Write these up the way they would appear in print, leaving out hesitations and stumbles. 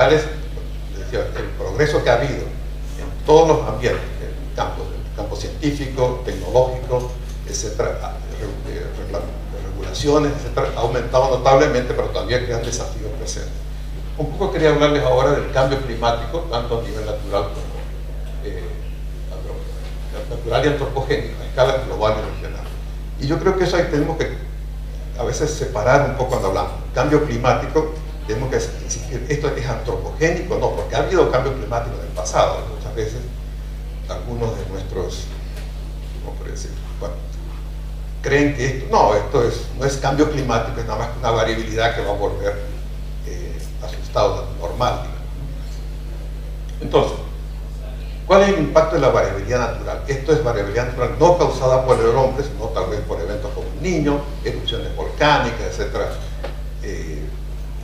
decía, el progreso que ha habido en todos los ambientes, en el campo científico, tecnológico, etcétera, regulaciones, etcétera, ha aumentado notablemente, pero todavía quedan desafíos presentes. Un poco quería hablarles ahora del cambio climático, tanto a nivel natural como natural y antropogénico, a escala global y regional. Y yo creo que eso ahí tenemos que a veces separar un poco cuando hablamos. Cambio climático, tenemos que insistir, ¿esto es antropogénico? No, porque ha habido cambio climático en el pasado. Muchas veces algunos de nuestros, ¿cómo puedo decir? Bueno, creen que esto no es cambio climático, es nada más que una variabilidad que va a volver a su estado normal, digamos. Entonces, ¿cuál es el impacto de la variabilidad natural? Esto es variabilidad natural no causada por el hombre, sino tal vez por eventos como el Niño, erupciones volcánicas, etcétera,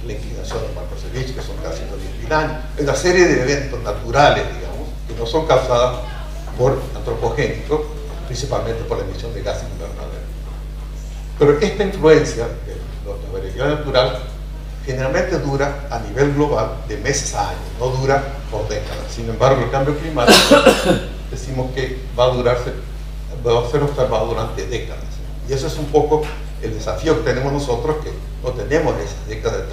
la inclinación de Markovitch, que son casi 110.000 años, una serie de eventos naturales, digamos, que no son causados por antropogénicos, principalmente por la emisión de gases invernaderos. Pero esta influencia de la variabilidad natural generalmente dura a nivel global de meses a años, no dura por décadas. Sin embargo, el cambio climático decimos que va a ser observado durante décadas. Y eso es un poco el desafío que tenemos nosotros, que no tenemos esas décadas de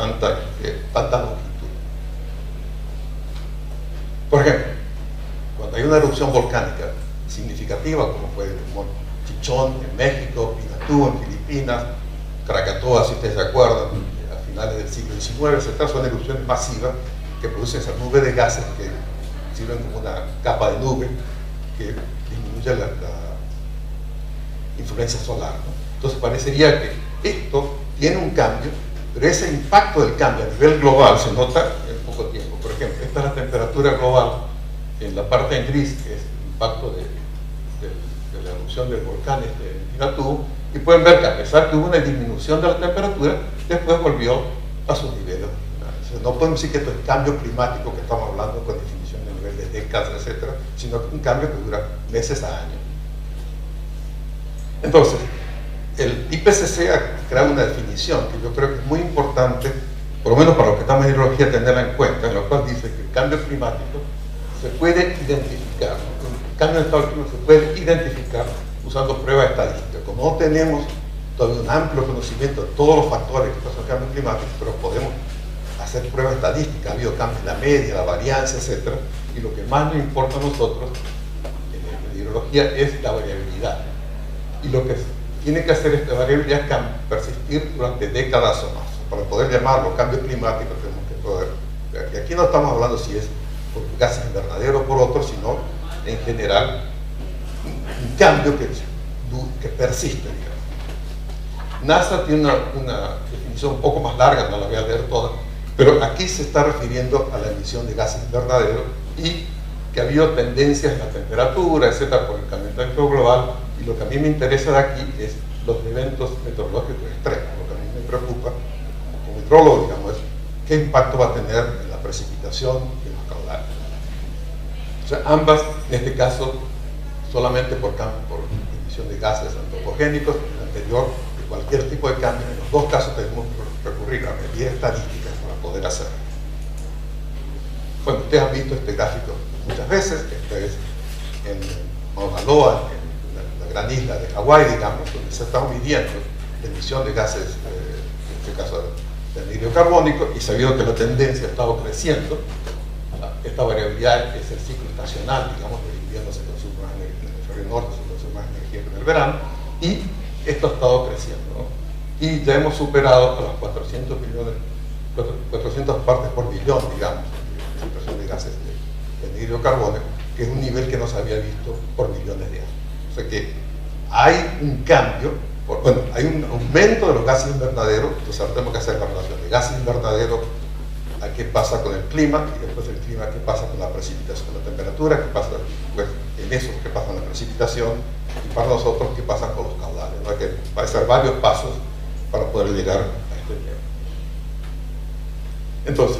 tanta longitud. Por ejemplo, cuando hay una erupción volcánica significativa, como fue el Chichón en México, Pinatú en Filipinas, Krakatoa, si ustedes se acuerdan, a finales del siglo XIX, etc., son erupciones masivas que producen esa nube de gases que sirven como una capa de nube que disminuye la influencia solar, ¿no? Entonces parecería que esto tiene un cambio, pero ese impacto del cambio a nivel global se nota en poco tiempo. Por ejemplo, esta es la temperatura global, en la parte en gris, que es el impacto de la erupción del volcán Pinatú, y pueden ver que a pesar que hubo una disminución de la temperatura, después volvió a sus niveles originales. O sea, no podemos decir que esto es cambio climático que estamos hablando con definición de nivel de décadas, etcétera, sino que es un cambio que dura meses a años. Entonces, el IPCC ha creado una definición que yo creo que es muy importante, por lo menos para los que estamos en hidrología, tenerla en cuenta, en la cual dice que el cambio climático se puede identificar, el cambio de estado climático se puede identificar usando pruebas estadísticas. Como no tenemos todavía un amplio conocimiento de todos los factores que causan el cambio climático, pero podemos hacer pruebas estadísticas, ha habido cambios en la media, la varianza, etc. Y lo que más nos importa a nosotros en hidrología es la variabilidad. Y lo que tiene que hacer esta variabilidad es persistir durante décadas o más. Para poder llamarlo cambio climático tenemos que poder ver. Y aquí no estamos hablando si es por gases invernaderos o por otros, sino en general un cambio que persiste, digamos. NASA tiene una definición un poco más larga, no la voy a leer toda, pero aquí se está refiriendo a la emisión de gases invernaderos y que ha habido tendencias en la temperatura, etcétera, por el calentamiento global. Y lo que a mí me interesa de aquí es los eventos meteorológicos extremos. Lo que a mí me preocupa como hidrólogo, digamos, es qué impacto va a tener en la precipitación y en los caudales. O sea, ambas, en este caso, solamente por emisión de gases antropogénicos, el anterior, de cualquier tipo de cambio. En los dos casos tenemos que recurrir a medidas estadísticas para poder hacerlo. Bueno, ustedes han visto este gráfico muchas veces. Este es en Mauna Loa, en la gran isla de Hawái, digamos, donde se está midiendo la emisión de gases, en este caso de anhídrido carbónico, y sabido que la tendencia ha estado creciendo. Esta variabilidad es el ciclo estacional, digamos, del invierno se consume más energía, en el hemisferio norte se consume más energía que en el verano, y esto ha estado creciendo, ¿no? Y ya hemos superado a las 400 partes por billón, digamos, de concentración de gases de anhídrido carbónico, que es un nivel que no se había visto por millones de años. O sea que hay un cambio, hay un aumento de los gases invernaderos. Entonces ahora tenemos que hacer la relación de gases invernaderos a qué pasa con el clima, y después el clima qué pasa con la precipitación, con la temperatura, qué pasa pues, en eso, qué pasa con la precipitación, y para nosotros qué pasa con los caudales, ¿no? Hay que hacer varios pasos para poder llegar a este nivel. Entonces,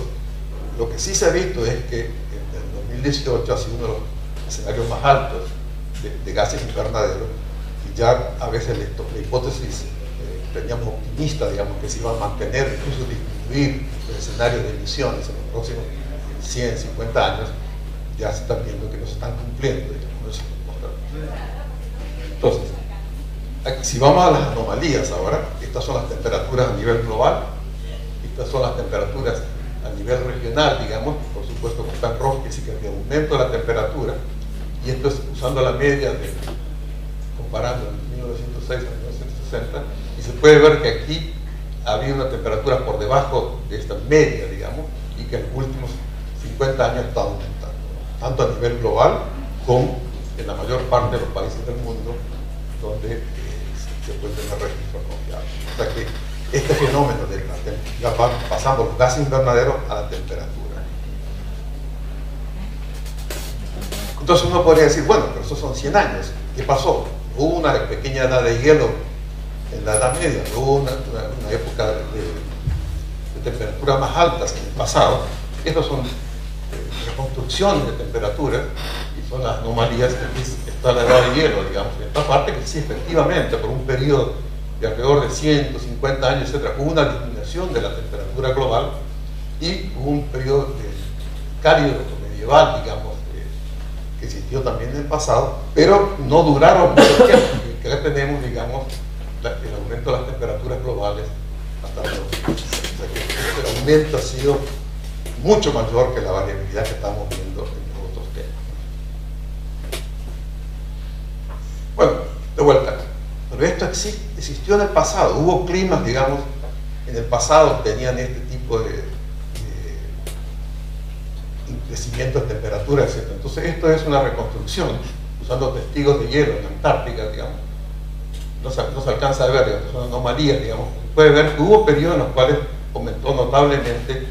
lo que sí se ha visto es que en el 2018 ha sido uno de los escenarios más altos de gases invernaderos, y ya a veces la hipótesis teníamos optimista, digamos, que se iba a mantener, incluso disminuir los escenarios de emisiones en los próximos 100, 50 años, ya se están viendo que no se están cumpliendo, digamos. Entonces, si vamos a las anomalías ahora, estas son las temperaturas a nivel global, estas son las temperaturas a nivel regional, digamos, por supuesto que están rojos, que sí que hay aumento de la temperatura, y esto es usando la media, comparando en 1906 a 1960, y se puede ver que aquí había una temperatura por debajo de esta media, digamos, y que en los últimos 50 años está aumentando, ¿no? Tanto a nivel global como en la mayor parte de los países del mundo donde se puede tener registros confiables. O sea que este fenómeno ya van pasando los gases invernaderos a la temperatura. Entonces uno podría decir, bueno, pero esos son 100 años. ¿Qué pasó? Hubo una pequeña edad de hielo en la Edad Media, hubo una época de temperaturas más altas en el pasado. Estas son reconstrucciones de temperatura y son las anomalías que está la edad de hielo, digamos. En esta parte que sí, efectivamente, por un periodo de alrededor de 150 años, etc., hubo una disminución de la temperatura global y hubo un periodo cálido medieval, digamos, que existió también en el pasado, pero no duraron mucho tiempo, que ya tenemos, digamos, el aumento de las temperaturas globales hasta los 2000. O sea que el aumento ha sido mucho mayor que la variabilidad que estamos viendo en los otros temas. Bueno, de vuelta, pero esto existió en el pasado, hubo climas, digamos, en el pasado tenían este tipo de crecimiento de temperatura, etc. Entonces esto es una reconstrucción usando testigos de hielo en la Antártica, digamos. No se alcanza a ver, digamos, son anomalías, digamos. Puede ver que hubo periodos en los cuales aumentó notablemente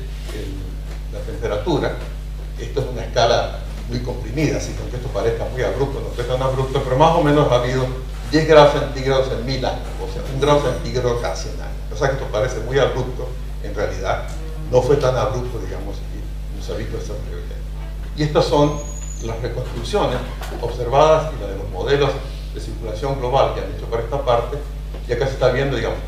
la temperatura. Esto es una escala muy comprimida, así que aunque esto parezca muy abrupto, no es tan abrupto, pero más o menos ha habido 10 grados centígrados en 1000 años, o sea, 1 grado centígrado cada 100 años. O sea que esto parece muy abrupto, en realidad no fue tan abrupto, digamos, y no se ha visto esa prioridad. Y estas son las reconstrucciones observadas y las de los modelos de circulación global que han hecho para esta parte, y acá se está viendo, digamos,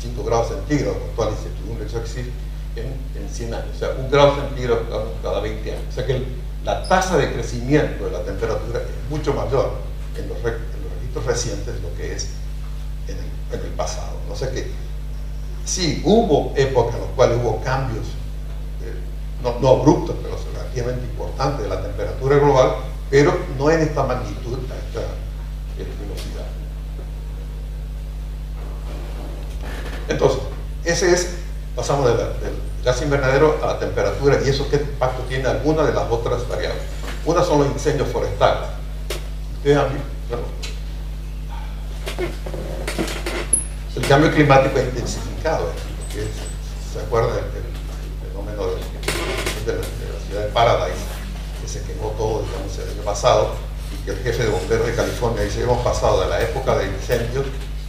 5 grados centígrados, con toda la incertidumbre que eso existe, en 100 años, o sea, 1 grado centígrado cada 20 años. O sea que la tasa de crecimiento de la temperatura es mucho mayor en los registros recientes de lo que es en el pasado. O sea que sí, hubo épocas en las cuales hubo cambios, no abruptos, pero relativamente importantes de la temperatura global, pero no en esta magnitud, a esta velocidad. Entonces, pasamos del gas invernadero a la temperatura, y eso qué impacto tiene alguna de las otras variables. Una son los incendios forestales. Ustedes han visto, el cambio climático ha intensificado, porque se acuerda del fenómeno de la ciudad de Paradise, que se quemó todo, digamos, el año pasado, y que el jefe de bomberos de California dice: hemos pasado de la época de incendios,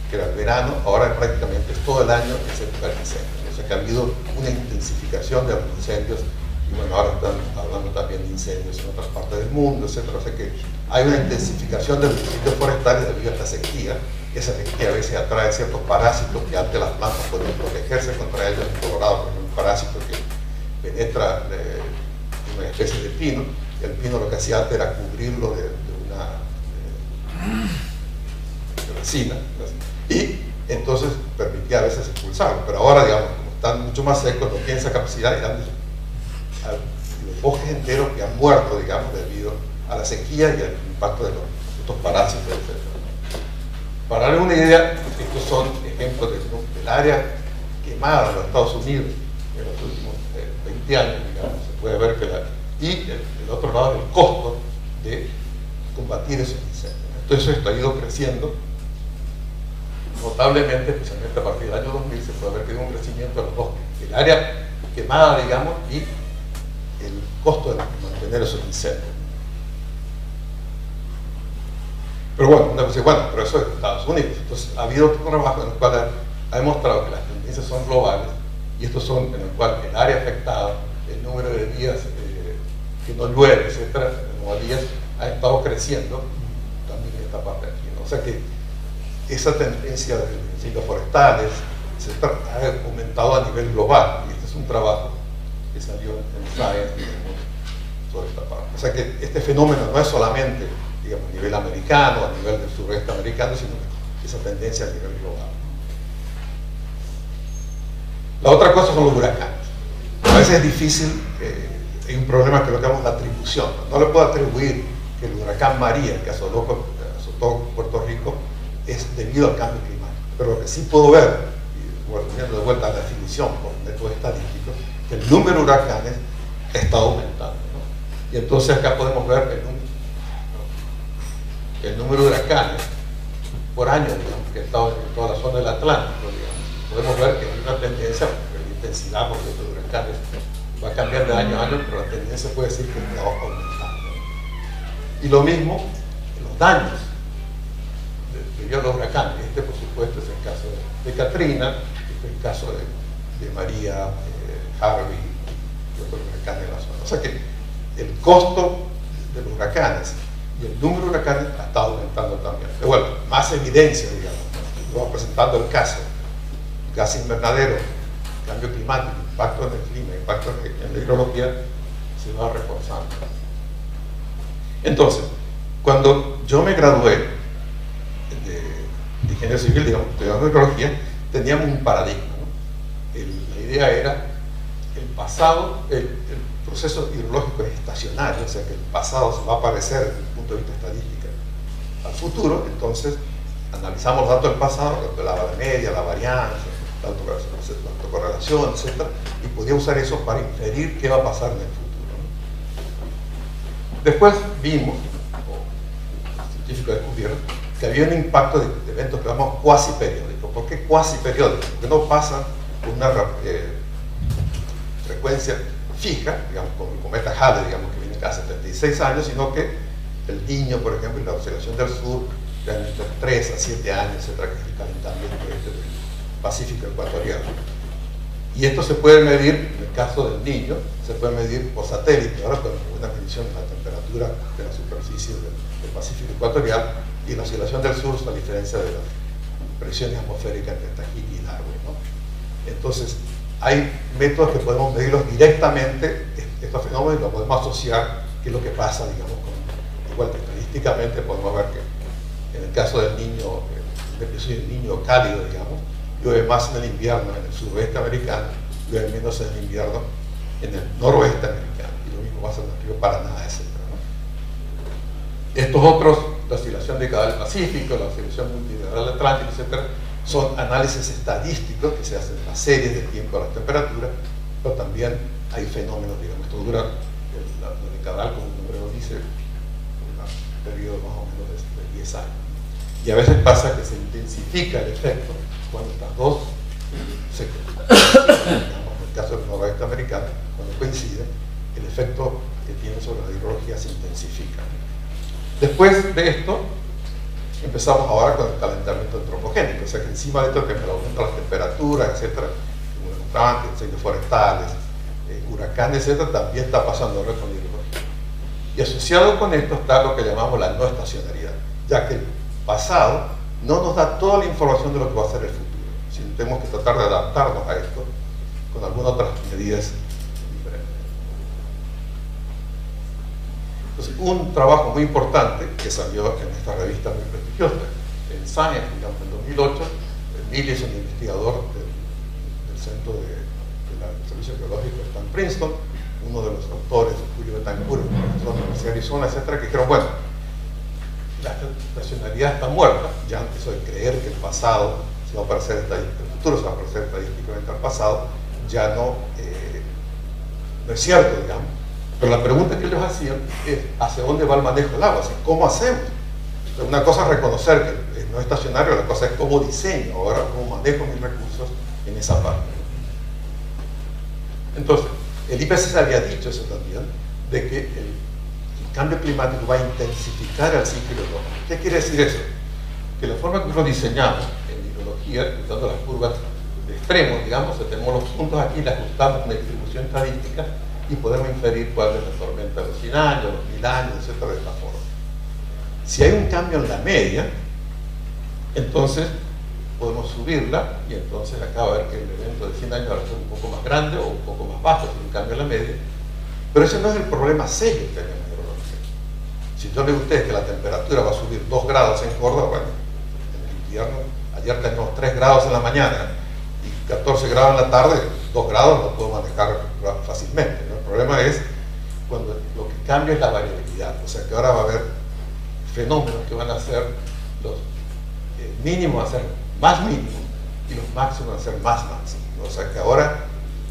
que era el verano, ahora prácticamente es todo el año es época de incendios. O sea que ha habido una intensificación de los incendios, y bueno, ahora están hablando también de incendios en otras partes del mundo, etc. O sea que hay una intensificación de los incendios forestales debido a esta sequía. Esa sequía a veces atrae ciertos parásitos que antes las plantas podían protegerse contra ellos. En Colorado, por ejemplo, un parásito que penetra una especie de pino. El pino lo que hacía antes era cubrirlo de una resina, y entonces permitía a veces expulsarlo. Pero ahora, digamos, como están mucho más secos, no tienen esa capacidad, y dan los bosques enteros que han muerto, digamos, debido a la sequía y al impacto de estos parásitos, etc. Para darle una idea, estos son ejemplos del área quemada en los Estados Unidos en los últimos 20 años, digamos. Se puede ver que y el otro lado es el costo de combatir esos incendios. Entonces esto ha ido creciendo notablemente, especialmente a partir del año 2000, se puede ver que hay un crecimiento de los dos: el área quemada, digamos, y el costo de mantener esos incendios. Pero bueno, uno dice, bueno, pero eso es Estados Unidos. Entonces ha habido otro trabajo en el cual ha demostrado que las tendencias son globales, y estos son en el cual el área afectada, el número de días que no llueve, etcétera, de días, ha estado creciendo también en esta parte de aquí, ¿no? O sea que esa tendencia de los incendios forestales, etcétera, ha aumentado a nivel global, y este es un trabajo que salió en Science, digamos, esta parte. O sea que este fenómeno no es solamente, digamos, a nivel americano, a nivel del sureste americano, sino que esa tendencia a nivel global. La otra cosa son los huracanes. A veces es difícil, hay un problema que lo llamamos la atribución. No le puedo atribuir que el huracán María, que azotó Puerto Rico, es debido al cambio climático. Pero lo que sí puedo ver, y volviendo de vuelta a la definición por métodos estadísticos, que el número de huracanes está aumentando, ¿no? Y entonces acá podemos ver el número de huracanes por año, digamos, que está en toda la zona del Atlántico, digamos. Podemos ver que hay una tendencia, porque la intensidad, por ejemplo, de huracanes va a cambiar de año a año, pero la tendencia puede decir que está aumentando. Y lo mismo en los daños debido a los huracanes. Este, por supuesto, es el caso de Katrina, este es el caso de María, Harvey y otros huracanes en la zona. O sea que el costo de los huracanes y el número de huracanes ha estado aumentando también. Pero bueno, más evidencia, digamos, ¿no? Vamos presentando el caso, gas invernadero, cambio climático, impacto en el clima, impacto en la hidrología, se va reforzando. Entonces, cuando yo me gradué de ingeniero civil, digamos, estudiando hidrología, teníamos un paradigma, ¿no? La idea era el pasado, el proceso hidrológico es estacionario, o sea que el pasado se va a parecer desde el punto de vista estadístico al futuro. Entonces analizamos los datos del pasado, la vara media, la varianza, la autocorrelación, etc. Y podía usar eso para inferir qué va a pasar en el futuro, ¿no? Después vimos, o los científicos descubrieron, que había un impacto de eventos que llamamos cuasi periódicos. ¿Por qué cuasi periódicos? Porque no pasan con una frecuencia fija, digamos, como el cometa Halley, digamos, que viene cada 76 años, sino que el Niño, por ejemplo, y la oscilación del sur, de entre 3 a 7 años, etcétera, que es el calentamiento del Pacífico ecuatorial. Y esto se puede medir, en el caso del Niño, se puede medir por satélite, ahora con una medición de la temperatura de la superficie del Pacífico ecuatorial, y la oscilación del sur es la diferencia de las presiones atmosféricas entre Tahiti y Darwin, ¿no? Entonces, hay métodos que podemos medirlos directamente, estos fenómenos, y los podemos asociar, qué es lo que pasa, digamos, igual que estadísticamente podemos ver que en el caso del Niño, el episodio del Niño cálido, digamos, llueve más en el invierno en el suroeste americano, llueve menos en el invierno en el noroeste americano, y lo mismo pasa en el río Paraná, etc., ¿no? Estos otros, la oscilación decadal del Pacífico, la oscilación multidecadal del Atlántico, etc., son análisis estadísticos que se hacen en las series de tiempo de las temperaturas, pero también hay fenómenos, digamos, esto dura, la decadal, como el nombre lo dice, un periodo más o menos de 10 años. Y a veces pasa que se intensifica el efecto cuando estas dos se coinciden. En el caso del noroeste americano, cuando coinciden, el efecto que tienen sobre la hidrología se intensifica. Después de esto, empezamos ahora con el calentamiento antropogénico, o sea que encima de esto que aumenta las temperaturas, etcétera, como contaban, incendios forestales, huracanes, etcétera, también está pasando ahora con la hidrología. Y asociado con esto está lo que llamamos la no estacionariedad, ya que el pasado no nos da toda la información de lo que va a ser el futuro, sino tenemos que tratar de adaptarnos a esto con algunas otras medidas diferentes. Entonces, un trabajo muy importante que salió en esta revista muy prestigiosa, en Science, digamos, en 2008, Emilio es un investigador del Centro del Servicio Geológico está en Princeton, uno de los autores, Julio Betancourt, profesor de la Universidad de Arizona, etcétera, que dijeron, bueno, la estacionalidad está muerta, ya eso de creer que el pasado se va a parecer estadísticamente, el futuro se va a parecer estadísticamente al pasado, ya no es cierto, digamos. Pero la pregunta que ellos hacían es, ¿hacia dónde va el manejo del agua? O sea, ¿cómo hacemos? Una cosa es reconocer que no es estacionario, la cosa es cómo diseño, ahora cómo manejo mis recursos en esa parte. Entonces, el IPCC había dicho eso también, de que el cambio climático va a intensificar el ciclo hidrológico. ¿Qué quiere decir eso? Que la forma que nosotros diseñamos en hidrología, usando las curvas de extremos, digamos, tenemos los puntos aquí, le ajustamos una distribución estadística y podemos inferir cuál es la tormenta de los 100 años, los 1000 años, etcétera, de esta forma. Si hay un cambio en la media, entonces podemos subirla y entonces acá va a ver que el evento de 100 años va a ser un poco más grande o un poco más bajo, si hay un cambio en la media, Pero ese no es el problema serio que tenemos en hidrología. Si yo le digo a ustedes que la temperatura va a subir 2 grados en Córdoba, bueno, en el invierno, ayer teníamos 3 grados en la mañana y 14 grados en la tarde, 2 grados lo puedo manejar fácilmente, ¿no? El problema es cuando lo que cambia es la variabilidad, o sea que ahora va a haber fenómenos que van a ser los mínimos van a ser más mínimos y los máximos van a ser más máximos, ¿no? O sea que ahora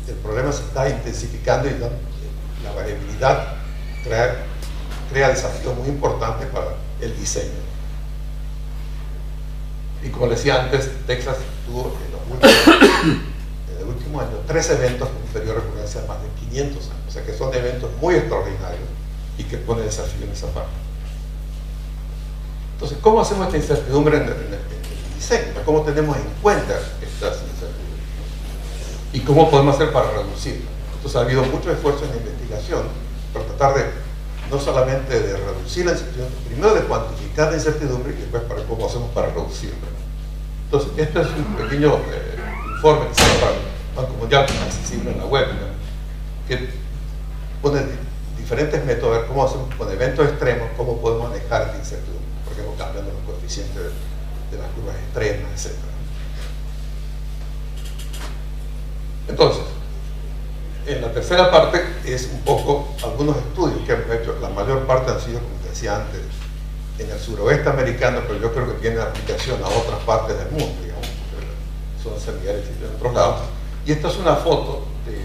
el problema se está intensificando y la variabilidad crea desafíos muy importantes para el diseño. Y como decía antes, Texas tuvo en el último año 3 eventos con un periodo de recurrencia de más de 500 años, o sea que son eventos muy extraordinarios y que ponen desafío en esa parte. Entonces, ¿cómo hacemos esta incertidumbre en el diseño? ¿Cómo tenemos en cuenta estas incertidumbres? ¿Y cómo podemos hacer para reducirlas? Entonces, ha habido mucho esfuerzo en la investigación para tratar de, no solamente de reducir la incertidumbre, primero de cuantificar la incertidumbre y después para cómo hacemos para reducirla. Entonces, este es un pequeño informe que se llama para el Banco Mundial, accesible en la web, ¿no? Que pone diferentes métodos, a ver cómo hacemos con eventos extremos, cómo podemos manejar esta incertidumbre, por ejemplo, cambiando los coeficientes de las curvas extremas, etc. Entonces, en la tercera parte es un poco algunos estudios que hemos hecho, la mayor parte han sido, como decía antes, en el suroeste americano, pero yo creo que tiene aplicación a otras partes del mundo, digamos, son similares en otros lados. Y esta es una foto de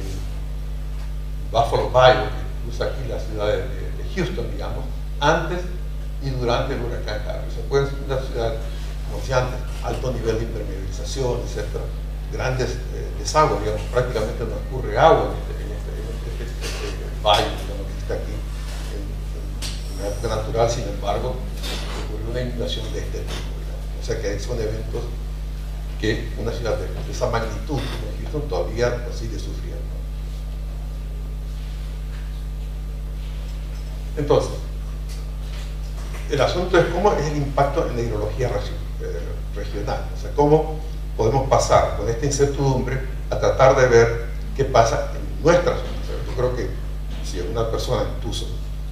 Buffalo Bayou, que usa aquí la ciudad de Houston, digamos, antes y durante el huracán Harvey. Se puede ser una ciudad, como decía antes, alto nivel de impermeabilización, etc. Grandes desagües, digamos, prácticamente no escurre agua en este valle, digamos, que está aquí en una época natural. Sin embargo, ocurrió una inundación de este tipo, digamos. O sea que son eventos que una ciudad de esa magnitud como Houston todavía sigue sufriendo. Entonces, el asunto es cómo es el impacto en la hidrología regional, o sea, cómo podemos pasar con esta incertidumbre a tratar de ver qué pasa en nuestra zona. O sea, yo creo que si una persona en Tucson,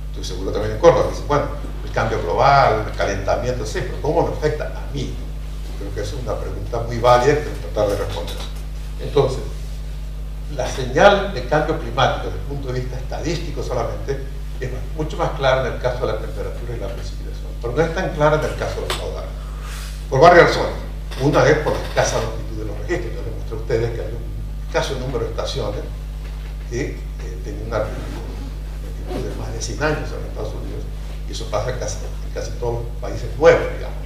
estoy seguro también en Córdoba, dice, bueno, el cambio global, el calentamiento, sí, pero ¿cómo me afecta a mí? Creo que es una pregunta muy válida que tenemos que tratar de responder. Entonces, la señal de cambio climático desde el punto de vista estadístico solamente es mucho más clara en el caso de la temperatura y la precipitación, pero no es tan clara en el caso de los caudales, por varias razones. Una es por la escasa longitud de los registros. Yo les mostré a ustedes que hay un escaso número de estaciones que tienen una longitud de más de 100 años en Estados Unidos, y eso pasa en casi todos los países nuevos, digamos,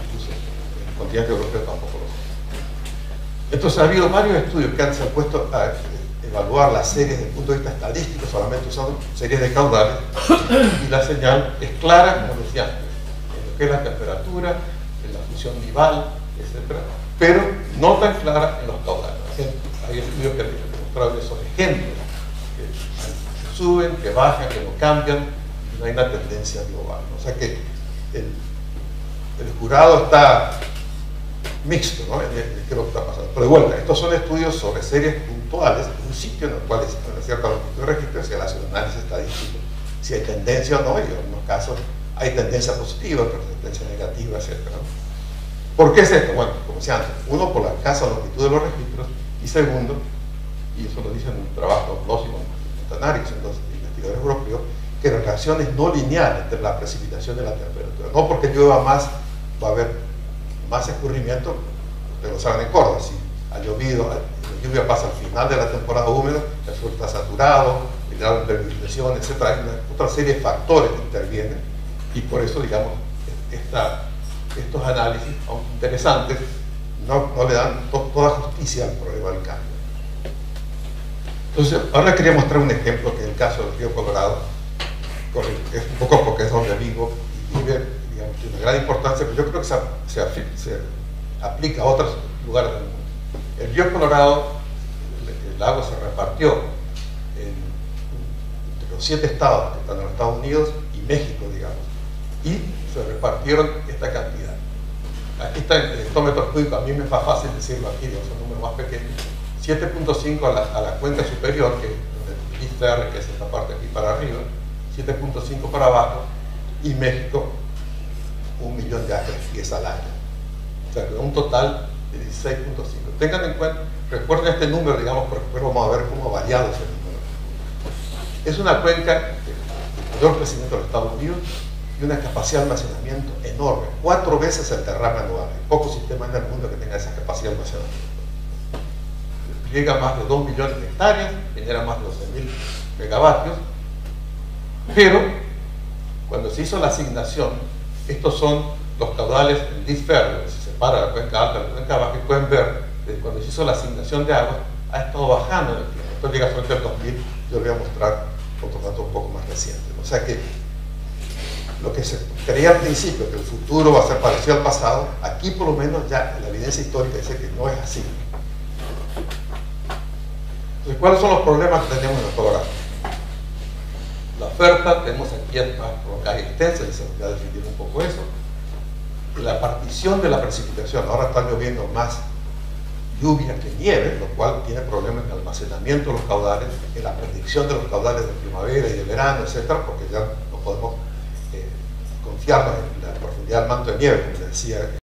incluso en el continente europeo tampoco lo sé. Entonces ha habido varios estudios que se han puesto a evaluar las series desde el punto de vista estadístico, solamente usando series de caudales, y la señal es clara, como decía antes, en lo que es la temperatura, en la función nival, etc., pero no tan clara en los caudales. Hay estudios que demostraron esos ejemplos, que suben, que bajan, que no cambian, y no hay una tendencia global. O sea que el jurado está mixto, ¿no? ¿Qué es lo que está pasando? Pero de vuelta, estos son estudios sobre series puntuales, en un sitio en el cual existe una cierta longitud de registro, se hace un análisis estadístico, si hay tendencia o no, y en algunos casos hay tendencia positiva, pero tendencia negativa, etc. ¿Por qué es esto? Bueno, como decía antes, uno, por la escasa longitud de los registros, y segundo, y eso lo dicen en un trabajo Blossy y Montanari, que son los investigadores europeos, que la relación es no lineal entre la precipitación y la temperatura. No porque llueva más va a haber más escurrimiento, ustedes lo saben en Córdoba, si ha llovido, la lluvia pasa al final de la temporada húmeda, el suelo está saturado, el grado de impermeabilización, etc. Hay otra serie de factores que intervienen, y por eso, digamos, estos análisis, aunque interesantes, no le dan toda justicia al problema del cambio. Entonces, ahora quería mostrar un ejemplo que es el caso del río Colorado, es un poco porque es donde vivo y vive, digamos, tiene una gran importancia, pero yo creo que se aplica a otros lugares del mundo. El río Colorado, el lago se repartió entre los 7 estados que están en los Estados Unidos y México, digamos, y se repartieron esta cantidad. Aquí está en hectómetros cúbicos, a mí me es más fácil decirlo aquí, son números más pequeños. 7.5 a la cuenca superior, que es donde IFR, que es esta parte aquí para arriba, 7.5 para abajo, y México 1 millón de acres pies al año. O sea, un total de 16.5. Tengan en cuenta, recuerden este número, digamos, porque después vamos a ver cómo ha variado ese número. Es una cuenca de mayor crecimiento de los Estados Unidos y una capacidad de almacenamiento enorme, 4 veces el derrame anual. Hay pocos sistemas en el mundo que tengan esa capacidad de almacenamiento. Llega a más de 2 millones de hectáreas, genera más de 12.000 megavatios, pero cuando se hizo la asignación, estos son los caudales del DIFER, que se separa la cuenca alta de la cuenca baja, y pueden ver que cuando se hizo la asignación de agua ha estado bajando en el tiempo. Esto llega frente al 2000, yo les voy a mostrar otros datos un poco más recientes. O sea que lo que se creía al principio, que el futuro va a ser parecido al pasado, aquí por lo menos ya la evidencia histórica dice que no es así. Entonces, ¿cuáles son los problemas que tenemos en el programa? La oferta, tenemos aquí más prolongada y extensa, les voy a definir un poco eso. Y la partición de la precipitación, ahora está lloviendo más lluvia que nieve, lo cual tiene problemas en el almacenamiento de los caudales, en la predicción de los caudales de primavera y de verano, etcétera, porque ya no podemos confiarnos en la profundidad del manto de nieve, como les decía